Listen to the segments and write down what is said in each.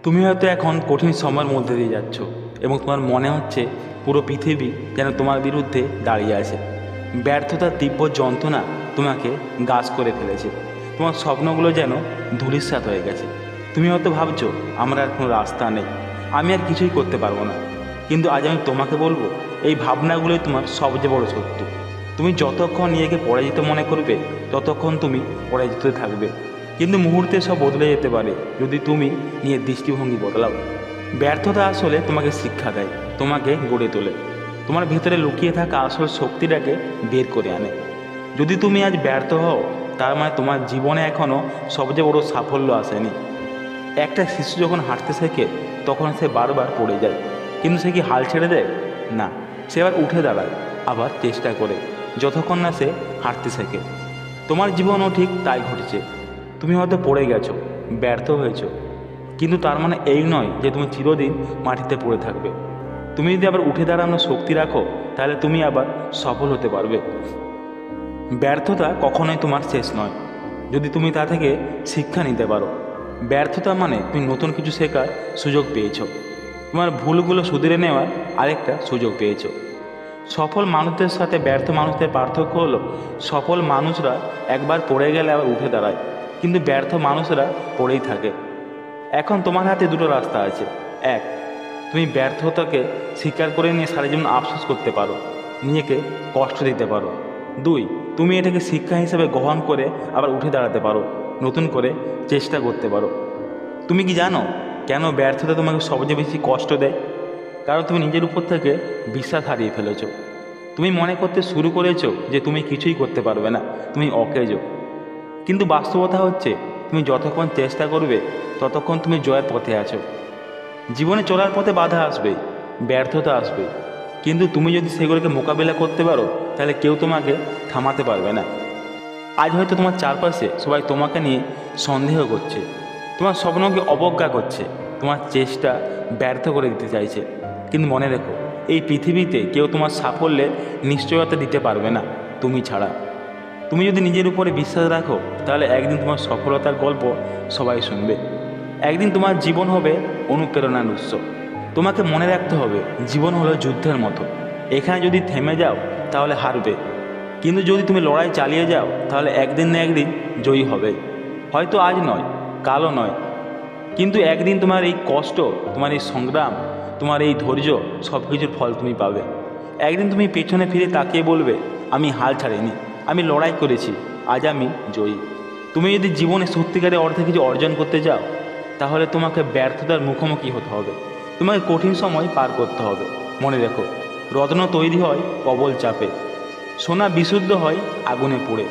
তুমি হয়তো এখন কঠিন সময়ের মধ্যে দিয়ে যাচ্ছ এবং তোমার মনে হচ্ছে পুরো পৃথিবী যেন তোমার বিরুদ্ধে দাঁড়িয়ে আছে। ব্যর্থতার তীব্র যন্ত্রণা তোমাকে গাছ করে ফেলেছে। তোমার স্বপ্নগুলো যেন ধূলিসাৎ হয়ে গেছে। তুমি হয়তো ভাবছো আমার আর কোনো রাস্তা নেই, আমি আর কিছুই করতে পারবো না। কিন্তু আজ আমি তোমাকে বলবো, এই ভাবনাগুলোই তোমার সবচেয়ে বড় শত্রু। তুমি যতক্ষণ নিজেকে পরাজিত মনে করবে ততক্ষণ তুমি পরাজিত থাকবে। কিন্তু মুহূর্তে সব বদলে যেতে পারে যদি তুমি নিজের দৃষ্টিভঙ্গি বদলাও। ব্যর্থতা আসলে তোমাকে শিক্ষা দেয়, তোমাকে গড়ে তোলে, তোমার ভেতরে লুকিয়ে থাকা আসল শক্তিটাকে বের করে আনে। যদি তুমি আজ ব্যর্থ হও, তার মানে তোমার জীবনে এখনও সবচেয়ে বড় সাফল্য আসেনি। একটা শিশু যখন হাঁটতে শেখে তখন সে বারবার পড়ে যায়, কিন্তু সে কি হাল ছেড়ে দেয়? না, সে আবার উঠে দাঁড়ায়, আবার চেষ্টা করে, যতক্ষণ না সে হাঁটতে শেখে। তোমার জীবনও ঠিক তাই ঘটেছে। তুমি হয়তো পড়ে গেছো, ব্যর্থ হয়েছো, কিন্তু তার মানে এই নয় যে তুমি চিরদিন মাটিতে পড়ে থাকবে। তুমি যদি আবার উঠে দাঁড়ানোর শক্তি রাখো, তাহলে তুমি আবার সফল হতে পারবে। ব্যর্থতা কখনোই তোমার শেষ নয়, যদি তুমি তা থেকে শিক্ষা নিতে পারো। ব্যর্থতা মানে তুমি নতুন কিছু শেখার সুযোগ পেয়েছো, তোমার ভুলগুলো শুধরে নেওয়ার আরেকটা সুযোগ পেয়েছো। সফল মানুষদের সাথে ব্যর্থ মানুষদের পার্থক্য হলো, সফল মানুষরা একবার পড়ে গেলে আবার উঠে দাঁড়ায়, কিন্তু ব্যর্থ মানুষরা পড়েই থাকে। এখন তোমার হাতে দুটো রাস্তা আছে। এক, তুমি ব্যর্থতাকে স্বীকার করে নিয়ে সারা জীবন আফসোস করতে পারো, নিজেকে কষ্ট দিতে পারো। দুই, তুমি এটাকে শিক্ষা হিসেবে গ্রহণ করে আবার উঠে দাঁড়াতে পারো, নতুন করে চেষ্টা করতে পারো। তুমি কি জানো কেন ব্যর্থতা তোমাকে সবচেয়ে বেশি কষ্ট দেয়? কারণ তুমি নিজের উপর থেকে বিশ্বাস হারিয়ে ফেলেছো। তুমি মনে করতে শুরু করেছো যে তুমি কিছুই করতে পারবে না, তুমি অকেজো। কিন্তু বাস্তবতা হচ্ছে, তুমি যতক্ষণ চেষ্টা করবে ততক্ষণ তুমি জয়ের পথে আছো। জীবনে চলার পথে বাধা আসবে, ব্যর্থতা আসবে, কিন্তু তুমি যদি সেগুলোকে মোকাবিলা করতে পারো, তাহলে কেউ তোমাকে থামাতে পারবে না। আজ হয়তো তোমার চারপাশে সবাই তোমাকে নিয়ে সন্দেহ করছে, তোমার স্বপ্নকে অবজ্ঞা করছে, তোমার চেষ্টা ব্যর্থ করে দিতে চাইছে। কিন্তু মনে রেখো, এই পৃথিবীতে কেউ তোমার সাফল্যের নিশ্চয়তা দিতে পারবে না তুমি ছাড়া। তুমি যদি নিজের উপরে বিশ্বাস রাখো, তাহলে একদিন তোমার সফলতার গল্প সবাই শুনবে। একদিন তোমার জীবন হবে অনুপ্রেরণার উৎস। তোমাকে মনে রাখতে হবে, জীবন হলো যুদ্ধের মতো। এখানে যদি থেমে যাও তাহলে হারবে, কিন্তু যদি তুমি লড়াই চালিয়ে যাও তাহলে একদিন না একদিন জয়ী হবে। হয়তো আজ নয়, কালও নয়, কিন্তু একদিন তোমার এই কষ্ট, তোমার এই সংগ্রাম, তোমার এই ধৈর্য, সব কিছুর ফল তুমি পাবে। একদিন তুমি পেছনে ফিরে তাকিয়ে বলবে, আমি হাল ছাড়িনি, আমি লড়াই করেছি, আজ আমি জয়ী। তুমি যদি জীবনে সত্যিকারের অর্থে কিছু অর্জন করতে চাও, তাহলে তোমাকে ব্যর্থতার মুখোমুখি হতে হবে, তোমাকে কঠিন সময় পার করতে হবে। মনে রেখো, রত্ন তৈরি হয় প্রবল চাপে, সোনা বিশুদ্ধ হয় আগুনে পুড়ে।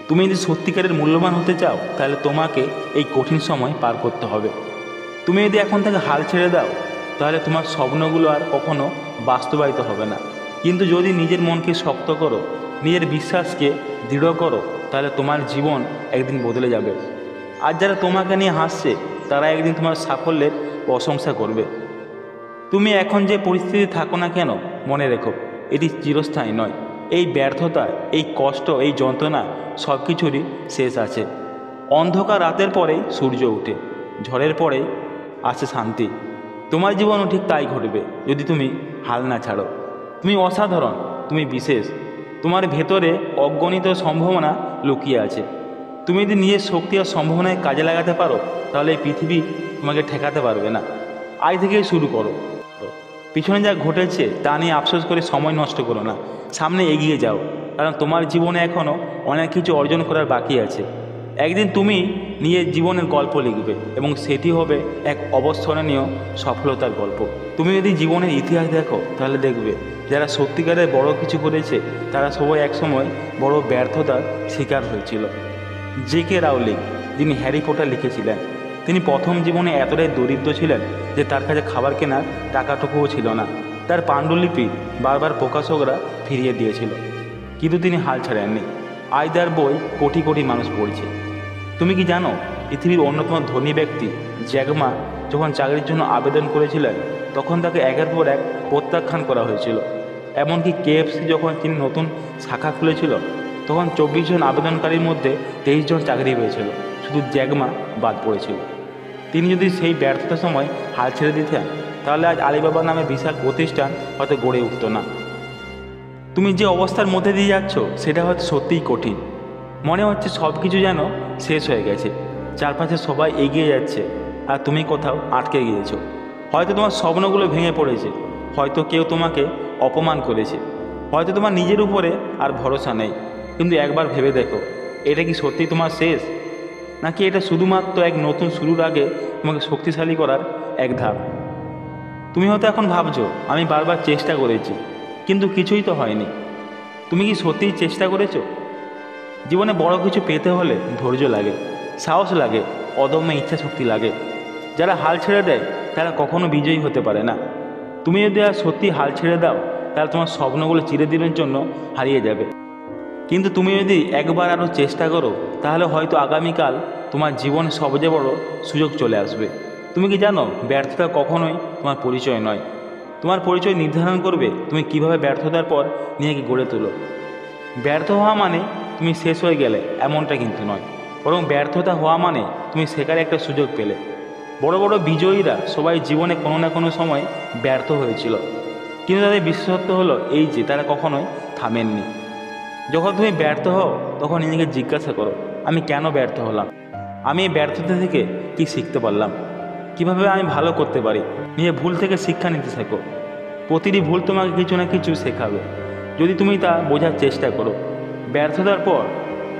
তুমি যদি সত্যিকারের মূল্যবান হতে চাও, তাহলে তোমাকে এই কঠিন সময় পার করতে হবে। তুমি যদি এখন থেকে হাল ছেড়ে দাও, তাহলে তোমার স্বপ্নগুলো আর কখনো বাস্তবায়িত হবে না। কিন্তু যদি নিজের মনকে শক্ত করো, নিজের বিশ্বাসকে দৃঢ় করো, তাহলে তোমার জীবন একদিন বদলে যাবে। আর যারা তোমাকে নিয়ে হাসছে, তারা একদিন তোমার সাফল্যের প্রশংসা করবে। তুমি এখন যে পরিস্থিতি থাকো না কেন, মনে রেখো, এটি চিরস্থায়ী নয়। এই ব্যর্থতা, এই কষ্ট, এই যন্ত্রণা, সব কিছুরই শেষ আছে। অন্ধকার রাতের পরেই সূর্য ওঠে, ঝড়ের পরেই আসে শান্তি। তোমার জীবনও ঠিক তাই ঘটবে যদি তুমি হাল না ছাড়ো। তুমি অসাধারণ, তুমি বিশেষ, তোমার ভেতরে অগণিত সম্ভাবনা লুকিয়ে আছে। তুমি যদি নিজের শক্তি আর সম্ভাবনায় কাজে লাগাতে পারো, তাহলে এই পৃথিবী তোমাকে ঠেকাতে পারবে না। আজ থেকেই শুরু করো। পিছনে যা ঘটেছে তা নিয়ে আফসোস করে সময় নষ্ট করো না, সামনে এগিয়ে যাও। কারণ তোমার জীবনে এখনও অনেক কিছু অর্জন করার বাকি আছে। একদিন তুমি নিজের জীবনের গল্প লিখবে এবং সেটি হবে এক অবিস্মরণীয় সফলতার গল্প। তুমি যদি জীবনের ইতিহাস দেখো, তাহলে দেখবে যারা সত্যিকারের বড় কিছু করেছে, তারা সবাই একসময় বড় ব্যর্থতার শিকার হয়েছিল। জে.কে. রাউলিং, যিনি হ্যারি পটার লিখেছিলেন, তিনি প্রথম জীবনে এতটাই দরিদ্র ছিলেন যে তার কাছে খাবার কেনার টাকাটুকুও ছিল না। তার পাণ্ডুলিপি বারবার প্রকাশকরা ফিরিয়ে দিয়েছিল, কিন্তু তিনি হাল ছাড়েননি। আজ তার বই কোটি কোটি মানুষ পড়ছে। তুমি কি জানো, পৃথিবীর অন্যতম ধনী ব্যক্তি জ্যাক মা যখন চাকরির জন্য আবেদন করেছিলেন, তখন তাকে একের পর এক প্রত্যাখ্যান করা হয়েছিল। এমনকি কেএফসি যখন তিনি নতুন শাখা খুলেছিল, তখন 24 জন আবেদনকারীর মধ্যে 23 জন চাকরি পেয়েছিল, শুধু জ্যাক মা বাদ পড়েছিল। তিনি যদি সেই ব্যর্থতার সময় হাল ছেড়ে দিতেন, তাহলে আজ আলিবাবা নামে বিশাল প্রতিষ্ঠান হয়তো গড়ে উঠত না। তুমি যে অবস্থার মধ্যে দিয়ে যাচ্ছ সেটা হয়তো সত্যিই কঠিন। মনে হচ্ছে সব কিছু যেন শেষ হয়ে গেছে, চারপাশে সবাই এগিয়ে যাচ্ছে আর তুমি কোথাও আটকে গিয়েছো। হয়তো তোমার স্বপ্নগুলো ভেঙে পড়েছে, হয়তো কেউ তোমাকে অপমান করেছে, হয়তো তোমার নিজের উপরে আর ভরসা নেই। কিন্তু একবার ভেবে দেখো, এটা কি সত্যি তোমার শেষ, নাকি এটা শুধুমাত্র এক নতুন শুরুর আগে তোমাকে শক্তিশালী করার এক ধাপ? তুমি হয়তো এখন ভাবছো, আমি বারবার চেষ্টা করেছি কিন্তু কিছুই তো হয়নি। তুমি কি সত্যিই চেষ্টা করেছো? জীবনে বড় কিছু পেতে হলে ধৈর্য লাগে, সাহস লাগে, অদম্য ইচ্ছা শক্তি লাগে। যারা হাল ছেড়ে দেয় তারা কখনো বিজয়ী হতে পারে না। তুমি যদি আর সত্যি হাল ছেড়ে দাও, তাহলে তোমার স্বপ্নগুলো চিরদিনের জন্য হারিয়ে যাবে। কিন্তু তুমি যদি একবার আরও চেষ্টা করো, তাহলে হয়তো আগামীকাল তোমার জীবনে সবচেয়ে বড় সুযোগ চলে আসবে। তুমি কি জানো, ব্যর্থতা কখনোই তোমার পরিচয় নয়। তোমার পরিচয় নির্ধারণ করবে তুমি কিভাবে ব্যর্থতার পর নিজেকে গড়ে তোলো। ব্যর্থ হওয়া মানে তুমি শেষ হয়ে গেলে এমনটা কিন্তু নয়, বরং ব্যর্থতা হওয়া মানে তুমি শেখার একটা সুযোগ পেলে। বড় বড় বিজয়ীরা সবাই জীবনে কোনো না কোনো সময় ব্যর্থ হয়েছিল, কিন্তু তাদের বিশেষত্ব হলো এই যে তারা কখনোই থামেননি। যখন তুমি ব্যর্থ হও, তখন নিজেকে জিজ্ঞাসা করো, আমি কেন ব্যর্থ হলাম? আমি এই ব্যর্থতা থেকে কী শিখতে পারলাম? কিভাবে আমি ভালো করতে পারি? নিজের ভুল থেকে শিক্ষা নিতে শেখো। প্রতিটি ভুল তোমাকে কিছু না কিছু শেখাবে, যদি তুমি তা বোঝার চেষ্টা করো। ব্যর্থতার পর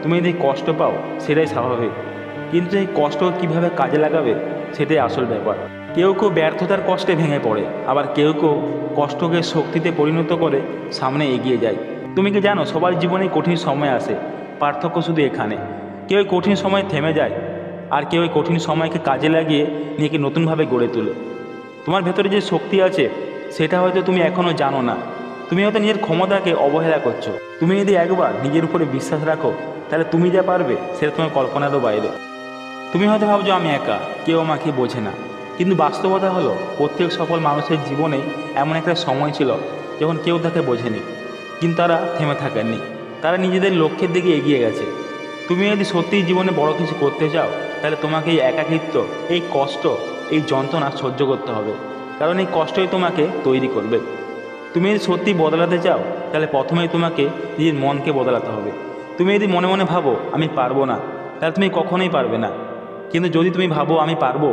তুমি যদি কষ্ট পাও, সেটাই স্বাভাবিক, কিন্তু এই কষ্ট কীভাবে কাজে লাগাবে সেটাই আসল ব্যাপার। কেউ কেউ ব্যর্থতার কষ্টে ভেঙে পড়ে, আবার কেউ কেউ কষ্টকে শক্তিতে পরিণত করে সামনে এগিয়ে যায়। তুমি কি জানো, সবার জীবনে কঠিন সময় আসে, পার্থক্য শুধু এখানে। কেউ কঠিন সময় থেমে যায়, আর কেউ ওই কঠিন সময়কে কাজে লাগিয়ে নিজেকে নতুনভাবে গড়ে তোলে। তোমার ভেতরে যে শক্তি আছে সেটা হয়তো তুমি এখনও জানো না। তুমি হয়তো নিজের ক্ষমতাকে অবহেলা করছো। তুমি যদি একবার নিজের উপরে বিশ্বাস রাখো, তাহলে তুমি যা পারবে সেটা তোমার কল্পনারও বাইরে। তুমি হয়তো ভাবছো আমি একা, কেউ আমাকে বোঝে না, কিন্তু বাস্তবতা হলো প্রত্যেক সফল মানুষের জীবনে এমন একটা সময় ছিল যখন কেউ তাকে বোঝেনি, কিন্তু তারা থেমে থাকেননি। তারা নিজেদের লক্ষ্যের দিকে এগিয়ে গেছে। তুমি যদি সত্যিই জীবনে বড় কিছু করতে চাও, তাহলে তোমাকে এই একাকিত্ব, এই কষ্ট, এই যন্ত্রণা সহ্য করতে হবে, কারণ এই কষ্টই তোমাকে তৈরি করবে। তুমি যদি সত্যি বদলাতে চাও, তাহলে প্রথমেই তোমাকে নিজের মনকে বদলাতে হবে। তুমি যদি মনে মনে ভাবো আমি পারবো না, তাহলে তুমি কখনোই পারবে না। কিন্তু যদি তুমি ভাবো আমি পারবো,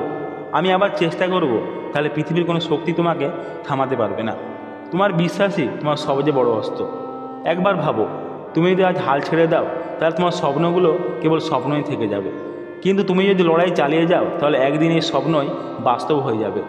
আমি আবার চেষ্টা করব, তাহলে পৃথিবীর কোনো শক্তি তোমাকে থামাতে পারবে না। তোমার বিশ্বাসই তোমার সবচেয়ে বড় অস্ত্র। একবার ভাবো, তুমি যদি আজ হাল ছেড়ে দাও, তাহলে তোমার স্বপ্নগুলো কেবল স্বপ্নই থেকে যাবে। কিন্তু তুমি যদি লড়াই চালিয়ে যাও, তাহলে একদিন এই স্বপ্নই বাস্তব হয়ে যাবে।